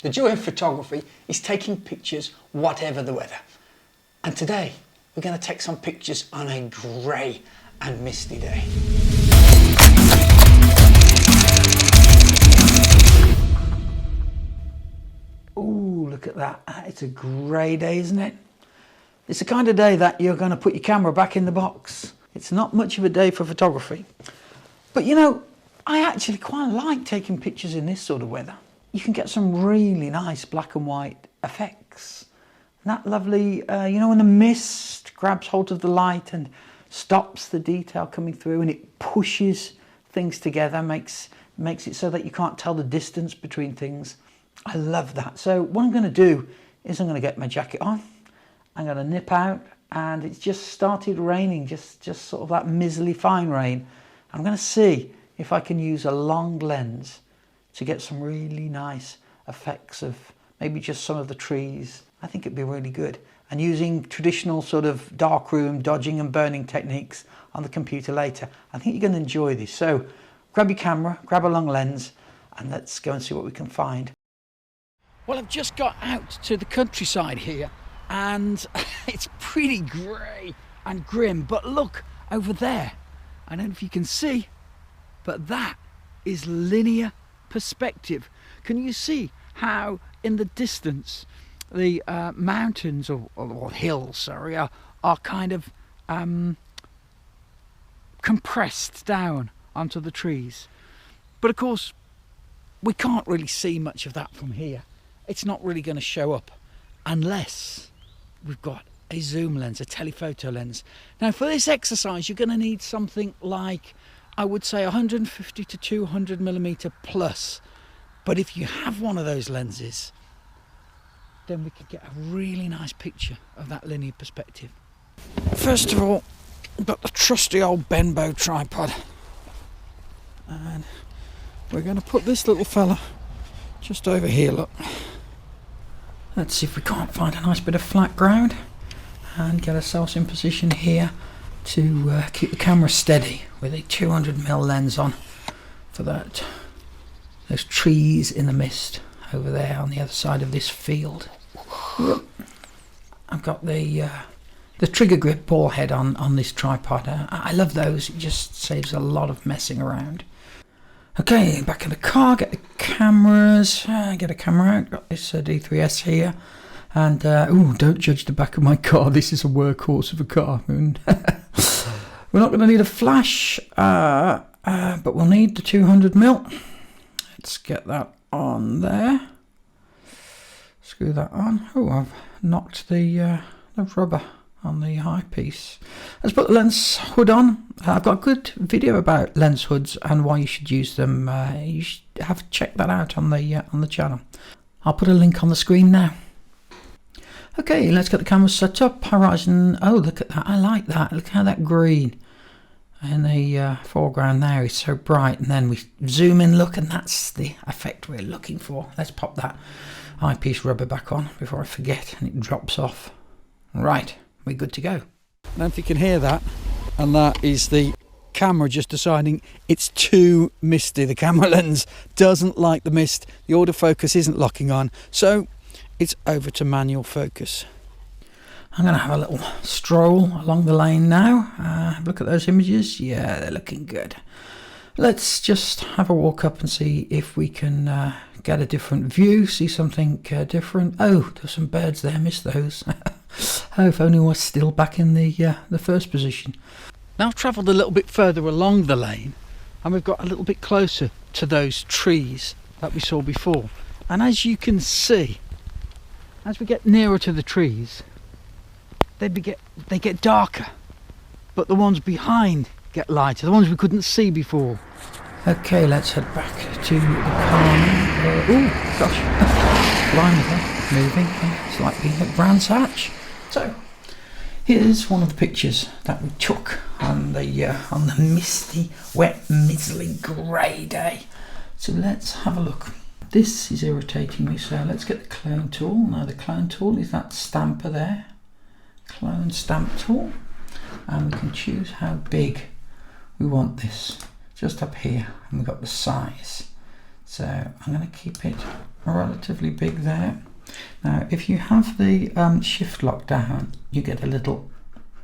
The joy of photography is taking pictures whatever the weather. And today we're going to take some pictures on a grey and misty day. Ooh, look at that. It's a grey day, isn't it? It's the kind of day that you're going to put your camera back in the box. It's not much of a day for photography. But you know, I actually quite like taking pictures in this sort of weather. You can get some really nice black and white effects. And that lovely, you know, when the mist grabs hold of the light and stops the detail coming through and it pushes things together, makes it so that you can't tell the distance between things. I love that. So what I'm going to do is I'm going to get my jacket on. I'm going to nip out, and it's just started raining, just sort of that miserly fine rain. I'm going to see if I can use a long lens to get some really nice effects of maybe just some of the trees. I think it'd be really good. And using traditional sort of darkroom dodging and burning techniques on the computer later. I think you're going to enjoy this. So grab your camera, grab a long lens, and let's go and see what we can find. Well, I've just got out to the countryside here, and it's pretty grey and grim, but look over there. I don't know if you can see, but that is linear perspective. Can you see how in the distance the mountains or hills, sorry, are kind of compressed down onto the trees? But of course, we can't really see much of that from here. It's not really going to show up unless we've got a zoom lens, a telephoto lens. Now for this exercise, you're going to need something like, I would say 150 to 200 millimeter plus. But if you have one of those lenses, then we could get a really nice picture of that linear perspective. First of all, I've got the trusty old Benbow tripod. And we're going to put this little fella just over here, look. Let's see if we can't find a nice bit of flat ground and get ourselves in position here to keep the camera steady with a 200mm lens on for those trees in the mist over there on the other side of this field. I've got the trigger grip ball head on this tripod. I love those. It just saves a lot of messing around. Okay, back in the car, get the cameras, get a camera out, got this D3S here, and don't judge the back of my car, this is a workhorse of a car. We're not going to need a flash, but we'll need the 200mm. Let's get that on there, screw that on. Oh, I've knocked the rubber on the eyepiece. Let's put the lens hood on. I've got a good video about lens hoods and why you should use them. You should have checked that out on the channel. I'll put a link on the screen now. Okay, let's get the camera set up. Horizon. Oh, look at that. I like that. Look how that green in the foreground there is so bright. And then we zoom in, look, and that's the effect we're looking for. Let's pop that eyepiece rubber back on before I forget and it drops off. Right. We're good to go. I don't know if you can hear that, and that is the camera just deciding it's too misty. The camera lens doesn't like the mist. The autofocus isn't locking on, so it's over to manual focus. I'm going to have a little stroll along the lane now. Look at those images. Yeah, they're looking good. Let's just have a walk up and see if we can get a different view, see something different. Oh, there's some birds there, missed those. Oh, if only I was still back in the first position. Now I've travelled a little bit further along the lane, and we've got a little bit closer to those trees that we saw before. And as you can see, as we get nearer to the trees, they get darker, but the ones behind get lighter, the ones we couldn't see before. Okay, let's head back to the car. Oh gosh, blimey, moving. It's like being at Brands Hatch. So here's one of the pictures that we took on the misty, wet, miserly, grey day. So let's have a look. This is irritating me, so let's get the clone tool. Now the clone tool is that stamper there. Clone stamp tool. And we can choose how big we want this. Just up here, and we've got the size. So I'm going to keep it relatively big there. Now if you have the shift lock down, you get a little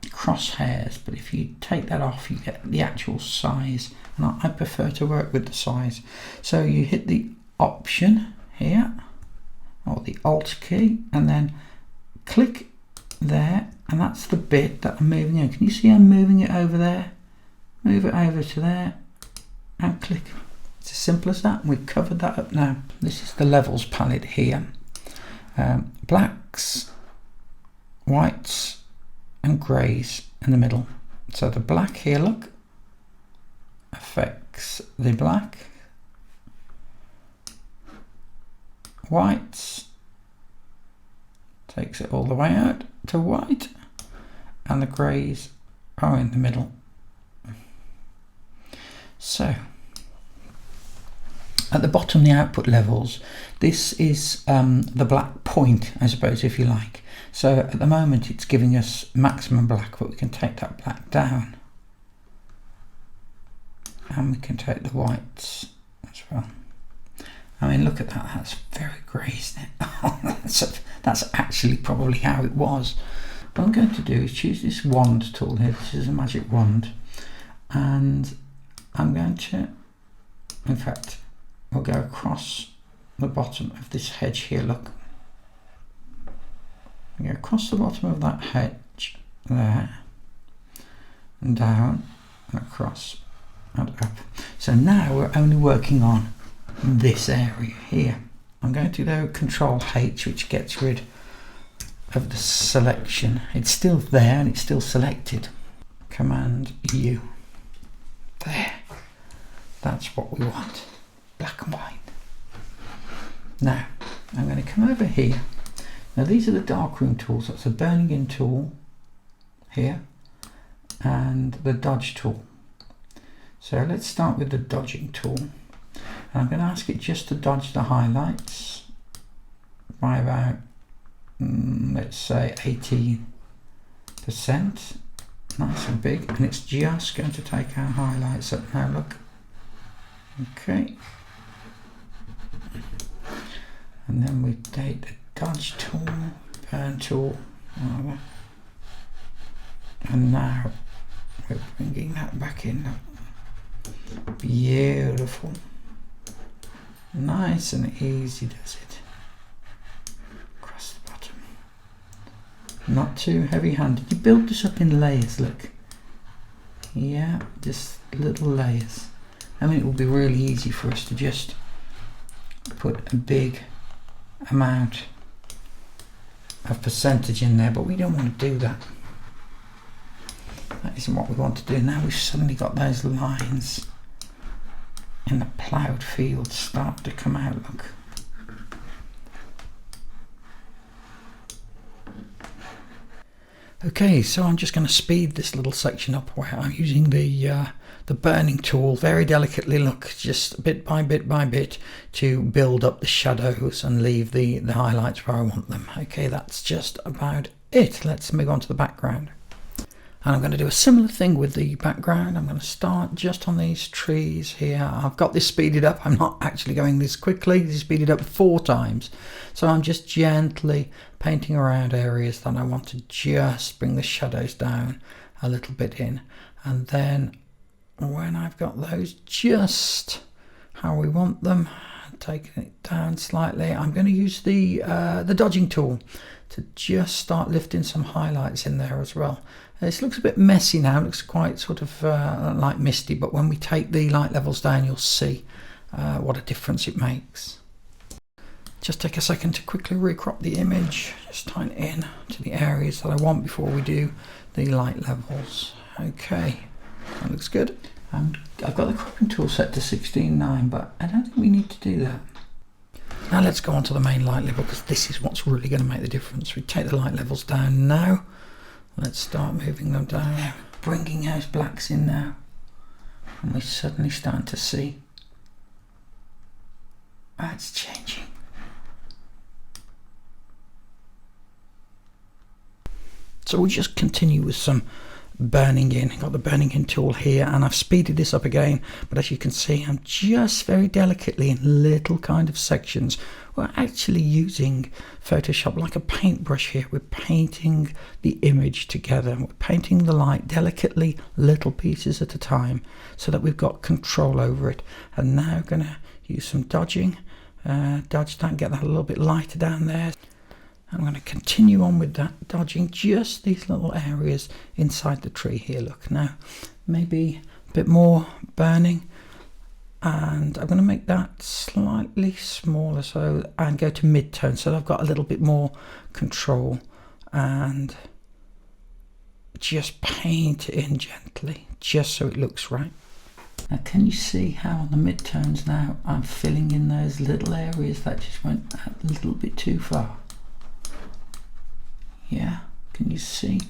crosshairs, but if you take that off, you get the actual size, and I prefer to work with the size. So you hit the option here, or the alt key, and then click there, and that's the bit that I'm moving in. Can you see I'm moving it over there? Move it over to there and click. It's as simple as that. We've covered that up now. This is the levels palette here. Blacks, whites and greys in the middle. So the black here, look, affects the black. Whites takes it all the way out to white, and the greys are in the middle. So at the bottom, the output levels, this is the black point, I suppose, if you like. So at the moment it's giving us maximum black, but we can take that black down, and we can take the whites as well. I mean, look at that, that's very grey, isn't it? That's actually probably how it was. What I'm going to do is choose this wand tool here. This is a magic wand, and I'm going to, in fact, we'll go across the bottom of this hedge here, look. Go across the bottom of that hedge there, and down and across and up. So now we're only working on this area here. I'm going to do Control H, which gets rid of the selection. It's still there and it's still selected. Command U. There. That's what we want. Black and white. Now I'm going to come over here. Now these are the darkroom tools. That's the burning in tool here and the dodge tool. So let's start with the dodging tool. And I'm going to ask it just to dodge the highlights by about, let's say 18%. Nice and big. And it's just going to take our highlights up now, look. Okay. And then we take the dodge tool, burn tool, and now we're bringing that back in. Beautiful. Nice and easy does it. Across the bottom. Not too heavy handed. You build this up in layers, look. Yeah, just little layers. I mean, it will be really easy for us to just put a big amount of percentage in there, but we don't want to do that. That isn't what we want to do. Now we've suddenly got those lines in the ploughed field start to come out, look. Okay, so I'm just going to speed this little section up where I'm using the burning tool very delicately, look, just bit by bit to build up the shadows and leave the highlights where I want them. Okay, that's just about it. Let's move on to the background. And I'm going to do a similar thing with the background. I'm going to start just on these trees here. I've got this speeded up. I'm not actually going this quickly. This is speeded up 4 times. So I'm just gently painting around areas that I want to just bring the shadows down a little bit in. And then when I've got those just how we want them, taking it down slightly, I'm going to use the dodging tool to just start lifting some highlights in there as well. This looks a bit messy now, it looks quite sort of like misty, but when we take the light levels down, you'll see what a difference it makes. Just take a second to quickly recrop the image, just tying it in to the areas that I want before we do the light levels. Okay, that looks good. And I've got the cropping tool set to 16:9, but I don't think we need to do that. Now let's go on to the main light level, because this is what's really going to make the difference. We take the light levels down now. Let's start moving them down, bringing those blacks in now, and we're suddenly starting to see it's changing. So we'll just continue with some burning in. I've got the burning in tool here, and I've speeded this up again, but as you can see, I'm just very delicately in little kind of sections. We're actually using Photoshop like a paintbrush here. We're painting the image together. We're painting the light delicately, little pieces at a time, so that we've got control over it. And now I'm going to use some dodging. Dodge that, get that a little bit lighter down there. I'm going to continue on with that, dodging just these little areas inside the tree here. Look, now maybe a bit more burning, and I'm going to make that slightly smaller, so, and go to mid-tone, so I've got a little bit more control, and just paint it in gently, just so it looks right. Now can you see how on the mid-tones now I'm filling in those little areas that just went a little bit too far? Yeah, can you see?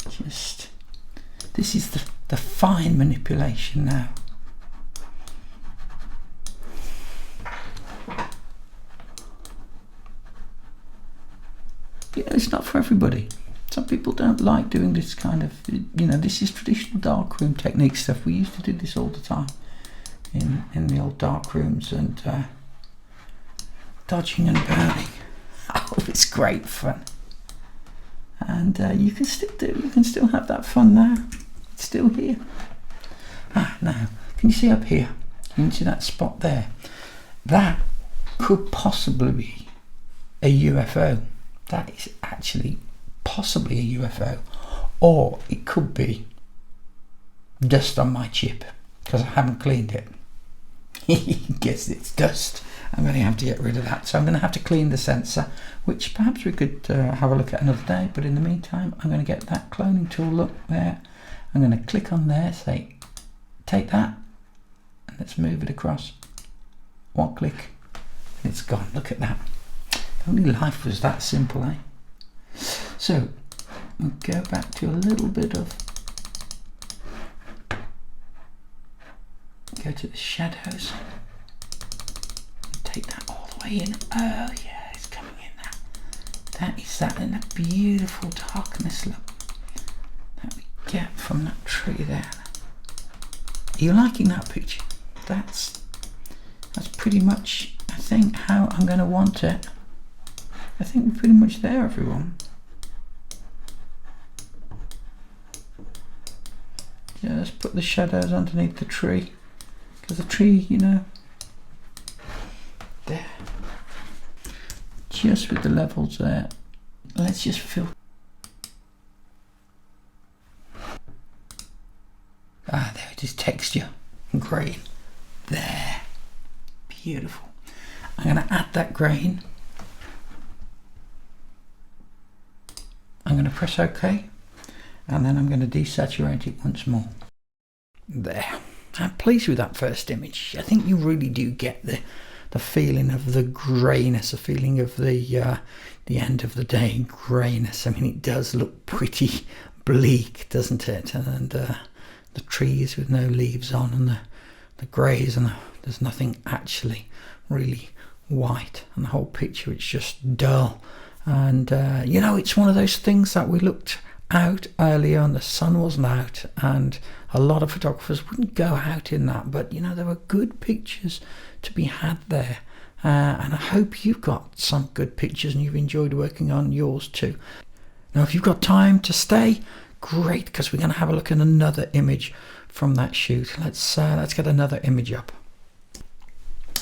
Just, this is the fine manipulation now. Yeah, it's not for everybody. Some people don't like doing this kind of, you know, this is traditional darkroom technique stuff. We used to do this all the time in the old dark rooms, and dodging and burning. Oh, it's great fun. And you can still have that fun now. It's still here. Now, can you see up here? You can see that spot there. That could possibly be a UFO. That is actually possibly a UFO, or it could be dust on my chip because I haven't cleaned it. Guess it's dust. I'm going to have to get rid of that, so I'm going to have to clean the sensor, which perhaps we could have a look at another day, but in the meantime I'm going to get that cloning tool, look there, I'm going to click on there, say take that, and let's move it across, one click and it's gone. Look at that. If only life was that simple, eh? So we'll go back to a little bit of, go to the shadows, take that all the way in. Oh yeah, it's coming in now. That is that in a beautiful darkness look that we get from that tree there. Are you liking that picture? That's pretty much, I think, how I'm going to want it. I think we're pretty much there, everyone. Just put the shadows underneath the tree, because the tree, you know, there, just with the levels there. Let's just fill. There it is, texture, grain, there, beautiful. I'm going to add that grain. I'm going to press OK, and then I'm going to desaturate it once more. There. I'm pleased with that first image. I think you really do get the feeling of the greyness, the feeling of the end of the day greyness. I mean, it does look pretty bleak, doesn't it? And the trees with no leaves on, and the greys, and there's nothing actually really white, and the whole picture, it's just dull. And you know, it's one of those things that we looked out earlier and the sun wasn't out, and a lot of photographers wouldn't go out in that, but you know, there were good pictures to be had there, and I hope you've got some good pictures and you've enjoyed working on yours too. Now if you've got time to stay, great, because we're going to have a look at another image from that shoot. Let's get another image up.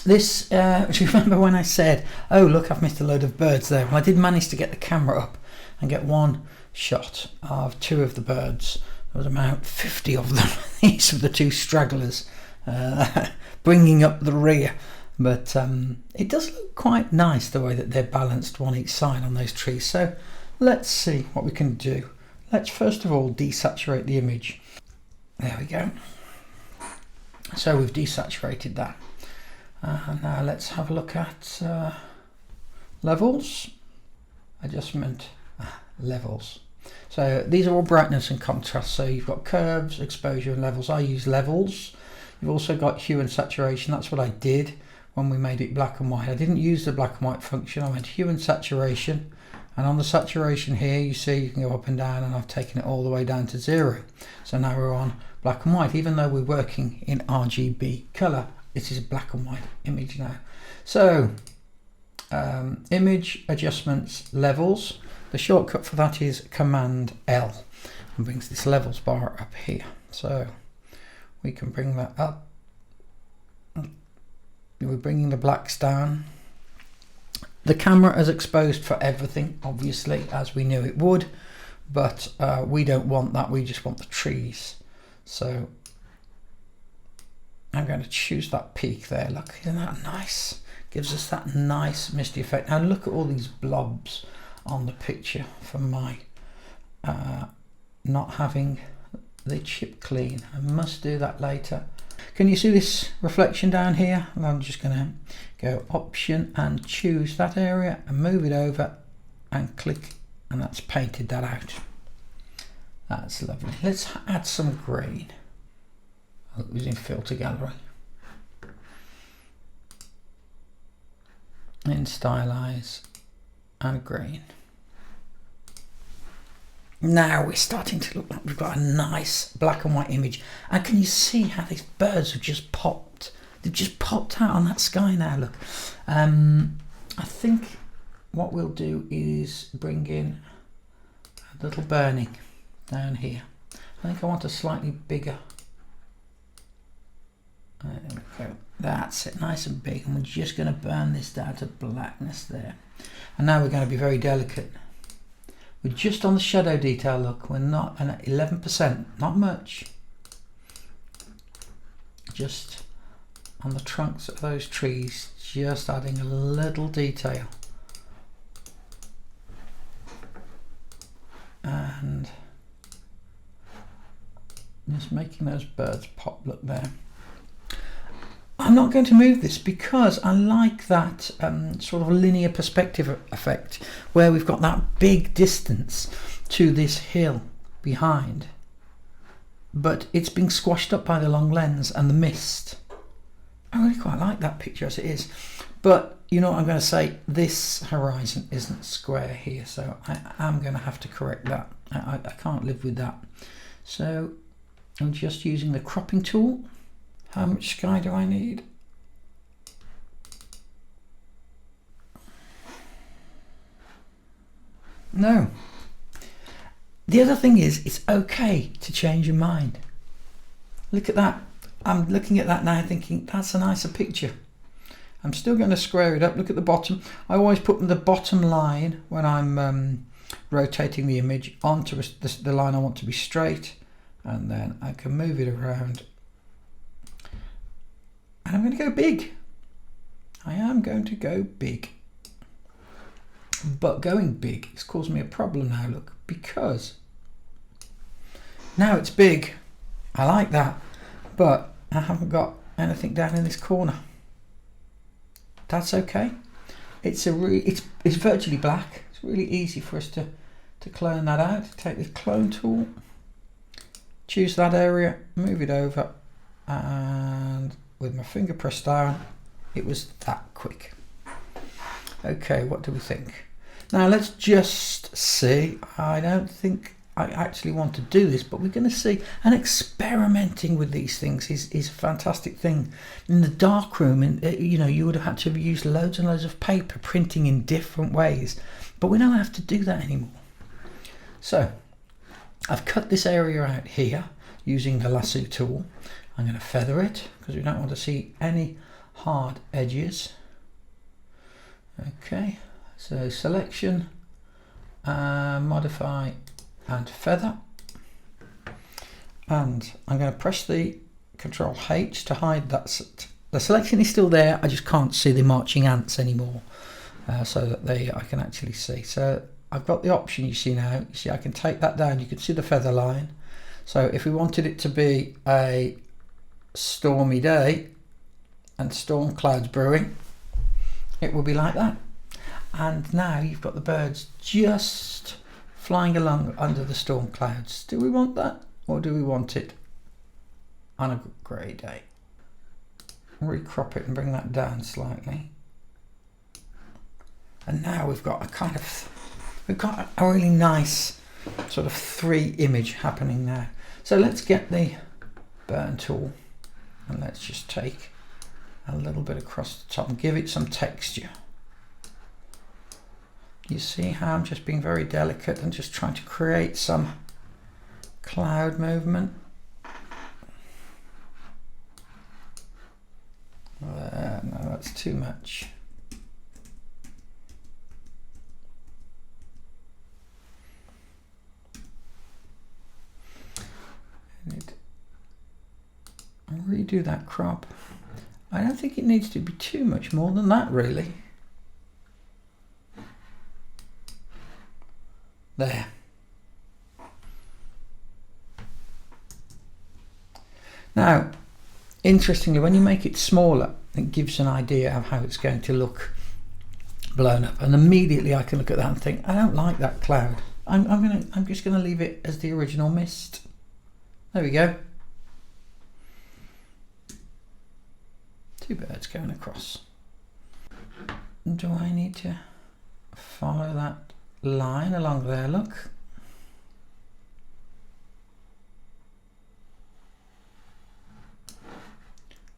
This, do you remember when I said, oh look, I've missed a load of birds there? Well, I did manage to get the camera up and get one shot of two of the birds. There was about 50 of them. These were the two stragglers bringing up the rear. But it does look quite nice the way that they're balanced one each side on those trees. So let's see what we can do. Let's first of all desaturate the image. There we go. So we've desaturated that. Now let's have a look at levels, adjustment, levels. So these are all brightness and contrast. So you've got curves, exposure and levels. I use levels. You've also got hue and saturation. That's what I did when we made it black and white. I didn't use the black and white function. I went hue and saturation, And on the saturation here, you see you can go up and down, and I've taken it all the way down to 0. So now we're on black and white. Even though we're working in RGB color, it is a black and white image now. So image adjustments, levels. The shortcut for that is Command L, and brings this levels bar up here. So we can bring that up. We're bringing the blacks down. The camera is exposed for everything, obviously, as we knew it would, but we don't want that. We just want the trees. So I'm going to choose that peak there. Look, isn't that nice? Gives us that nice misty effect. Now look at all these blobs on the picture from my not having the chip clean. I must do that later. Can you see this reflection down here? And I'm just going to go option and choose that area and move it over and click, and that's painted that out. That's lovely. Let's add some green. Using filter gallery. In stylize and green. Now we're starting to look like we've got a nice black and white image. And can you see how these birds have just popped? They've just popped out on that sky now, look. I think what we'll do is bring in a little burning down here. I think I want a slightly bigger. There we go. That's it, nice and big. And we're just going to burn this down to blackness there. And now we're going to be very delicate. We're just on the shadow detail, look, we're not at 11%, not much. Just on the trunks of those trees, just adding a little detail. And just making those birds pop, look there. I'm not going to move this because I like that sort of linear perspective effect where we've got that big distance to this hill behind, but it's being squashed up by the long lens and the mist. I really quite like that picture as it is, but you know what I'm going to say, this horizon isn't square here, so I am going to have to correct that. I can't live with that. So I'm just using the cropping tool. How much sky do I need? No. The other thing is, it's okay to change your mind. Look at that. I'm looking at that now thinking, that's a nicer picture. I'm still going to square it up. Look at the bottom. I always put the bottom line when I'm rotating the image onto the line I want to be straight, and then I can move it around. And I'm going to go big. I am going to go big. But going big is causing me a problem now, look, because now it's big. I like that, but I haven't got anything down in this corner. That's okay. It's virtually black. It's really easy for us to clone that out. Take this clone tool, choose that area, move it over, and with my finger pressed down, it was that quick. Okay, what do we think? Now let's just see. I don't think I actually want to do this, but we're going to see. And experimenting with these things is a fantastic thing. In the darkroom, you know, you would have had to have used loads and loads of paper, printing in different ways, but we don't have to do that anymore. So I've cut this area out here using the lasso tool. I'm going to feather it because we don't want to see any hard edges. Okay, so selection, modify and feather, and I'm going to press the Control H to hide that. The selection is still there, I just can't see the marching ants anymore, so that I can actually see. So I've got the option, you see now, you see I can take that down, you can see the feather line. So if we wanted it to be a stormy day and storm clouds brewing, it will be like that. And now you've got the birds just flying along under the storm clouds. Do we want that, or do we want it on a grey day? Recrop it and bring that down slightly. And now we've got a kind of we've got a really nice sort of 3 image happening now. So let's get the burn tool and let's just take a little bit across the top and give it some texture. You see how I'm just being very delicate and just trying to create some cloud movement. No, that's too much. Redo that crop. I don't think it needs to be too much more than that, really. There. Now, interestingly, when you make it smaller, it gives an idea of how it's going to look blown up, and immediately I can look at that and think, I don't like that cloud. I'm just gonna leave it as the original mist. There we go. 2 birds going across. Do I need to follow that line along there? Look.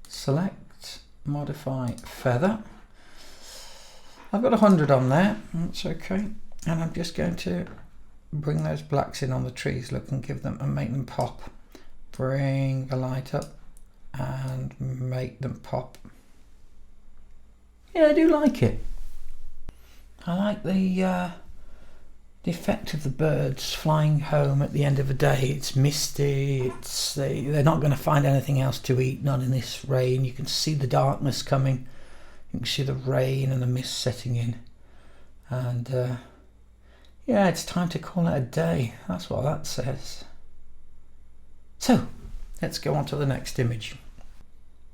Select, modify feather. I've got 100 on there, that's okay. And I'm just going to bring those blacks in on the trees, look, and give them and make them pop. Bring the light up and make them pop. Yeah, I do like it. I like the effect of the birds flying home at the end of the day. It's misty, they're not going to find anything else to eat, not in this rain. You can see the darkness coming, you can see the rain and the mist setting in, and yeah, it's time to call it a day. That's what that says. So let's go on to the next image.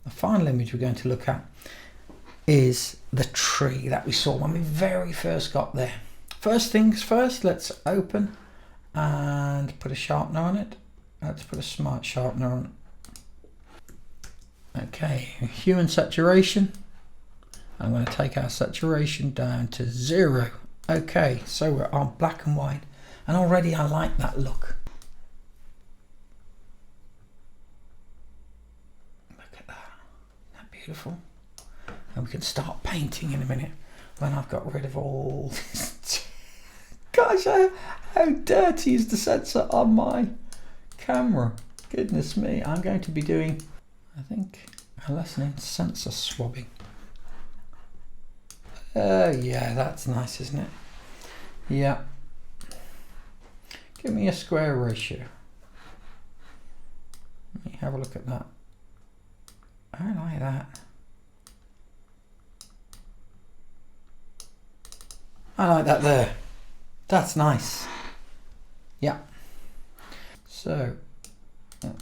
The final image we're going to look at is the tree that we saw when we very first got there. First things first, let's open and put a sharpener on it. Let's put a smart sharpener on it. Okay, hue and saturation. I'm going to take our saturation down to 0. Okay, so we're on black and white, and already I like that look. Look at that, isn't that beautiful? And we can start painting in a minute when I've got rid of all this. Gosh, how dirty is the sensor on my camera? Goodness me, I'm going to be doing, I think, a lesson in sensor swabbing. Yeah, that's nice, isn't it? Yeah. Give me a square ratio. Let me have a look at that. I like that. I like that there. That's nice. Yeah. So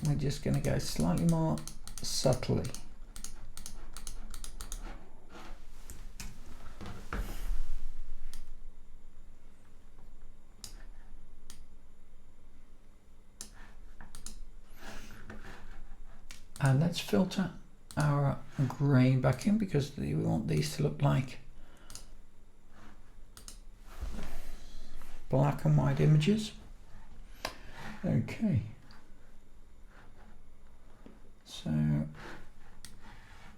we're just going to go slightly more subtly. And let's filter our grain back in, because we want these to look like black and white images. Okay. So I'm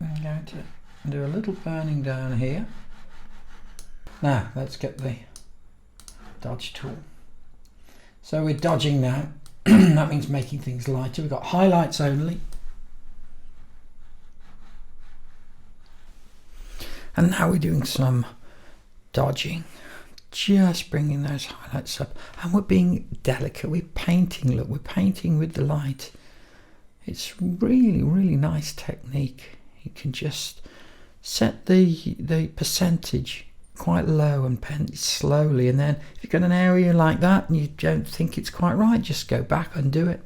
going to do a little burning down here. Now let's get the dodge tool. So we're dodging now. That means making things lighter. We've got highlights only. And now we're doing some dodging, just bringing those highlights up. And we're being delicate, we're painting, look, we're painting with the light. It's really, really nice technique. You can just set the percentage quite low and paint slowly. And then if you've got an area like that and you don't think it's quite right, just go back and do it.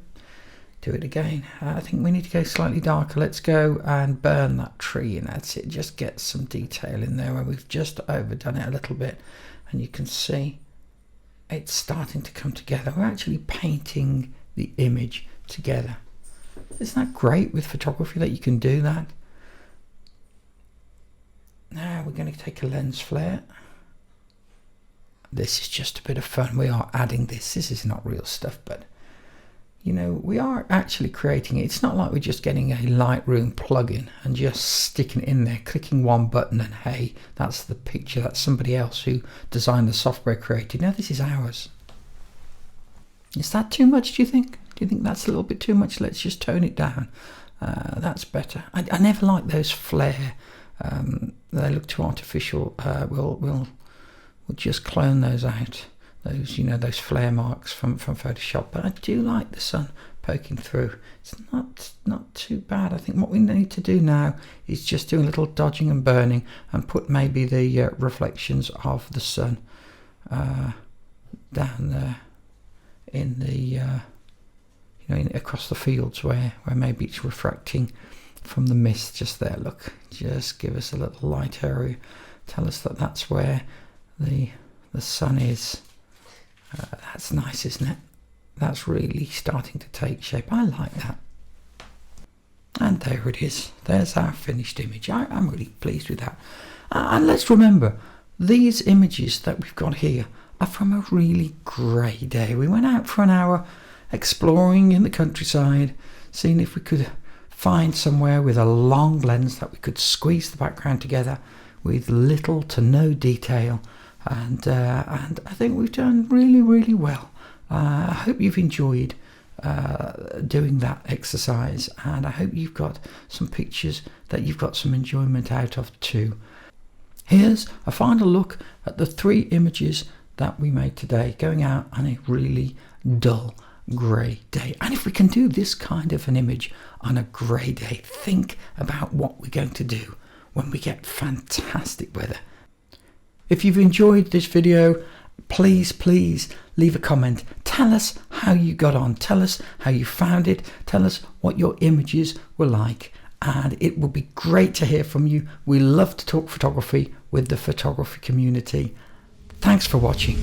Do it again. I think we need to go slightly darker. Let's go and burn that tree, and that's it. Just get some detail in there where we've just overdone it a little bit, and you can see it's starting to come together. We're actually painting the image together. Isn't that great with photography that you can do that? Now we're going to take a lens flare This is just a bit of fun. We are adding this. This is not real stuff, but you know, we are actually creating it. It's not like we're just getting a Lightroom plugin and just sticking it in there, clicking one button, and hey, that's the picture that somebody else who designed the software created. Now this is ours. Is that too much, do you think? Do you think that's a little bit too much? Let's just tone it down. That's better. I never like those flare. They look too artificial. We'll just clone those out. Those, you know, those flare marks from Photoshop. But I do like the sun poking through. It's not too bad. I think what we need to do now is just do a little dodging and burning and put maybe the reflections of the sun down there in the you know, across the fields where maybe it's refracting from the mist. Just there, look, just give us a little light area, tell us that that's where the sun is. That's nice, isn't it? That's really starting to take shape. I like that. And there it is. There's our finished image. I'm really pleased with that. And let's remember, these images that we've got here are from a really grey day. We went out for an hour exploring in the countryside, seeing if we could find somewhere with a long lens that we could squeeze the background together with little to no detail. And I think we've done really, really well. I hope you've enjoyed doing that exercise, and I hope you've got some pictures that you've got some enjoyment out of too. Here's a final look at the 3 images that we made today, going out on a really dull grey day. And if we can do this kind of an image on a grey day, think about what we're going to do when we get fantastic weather. If you've enjoyed this video, please leave a comment. Tell us how you got on. Tell us how you found it. Tell us what your images were like. And it will be great to hear from you. We love to talk photography with the photography community. Thanks for watching.